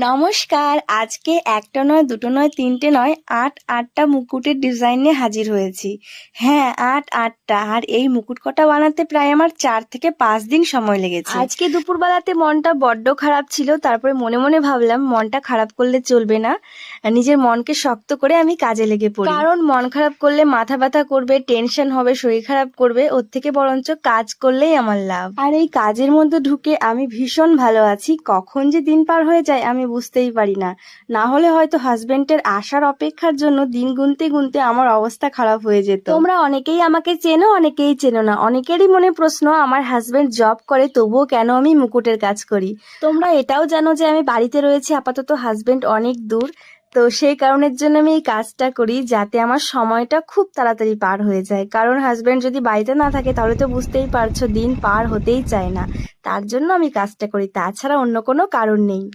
নমস্কার। আজকে একটা নয়, দুটো নয়, তিনটে নয়, আটটা মুকুটের ডিজাইন নিয়ে হাজির হয়েছি। হ্যাঁ, আটটা। আর এই মুকুট কটা বানাতে প্রায় আমার 4 থেকে 5 দিন সময় লেগেছে। আজকে দুপুরবেলাতে মনটা বড্ড খারাপ ছিল, তারপরে মনে মনে ভাবলাম মনটা খারাপ করলে চলবে না, নিজের মনকে শক্ত করে আমি কাজে লেগে পড়ি। কারণ মন খারাপ করলে মাথা ব্যথা করবে, টেনশন হবে, শরীর খারাপ করবে, ওর থেকে বরঞ্চ কাজ করলেই আমার লাভ। আর এই কাজের মধ্যে ঢুকে আমি ভীষণ ভালো আছি। কখন যে দিন পার হয়ে যায় আমি বুঝতেই পারি না। না হলে হয়তো হাজবেন্ডের আসার অপেক্ষার জন্য দিন গুনতে গুনতে আমার অবস্থা খারাপ হয়ে যেত। তোমরা অনেকেই আমাকে চেনো, অনেকেই চেনো না। অনেকেরই মনে প্রশ্ন, আমার হাজবেন্ড জব করে তবুও কেন আমি মুকুটের কাজ করি। তোমরা এটাও জানো যে আমি বাড়িতে রয়েছি, আপাতত হাজবেন্ড অনেক দূর। তো সেই কারণের জন্য আমি এই কাজটা করি, যাতে আমার সময়টা খুব তাড়াতাড়ি পার হয়ে যায়। কারণ হাজবেন্ড যদি বাড়িতে না থাকে তাহলে তো বুঝতেই পারছো দিন পার হতেই চায় না। তার জন্য আমি কাজটা করি, তাছাড়া অন্য কোনো কারণ নেই।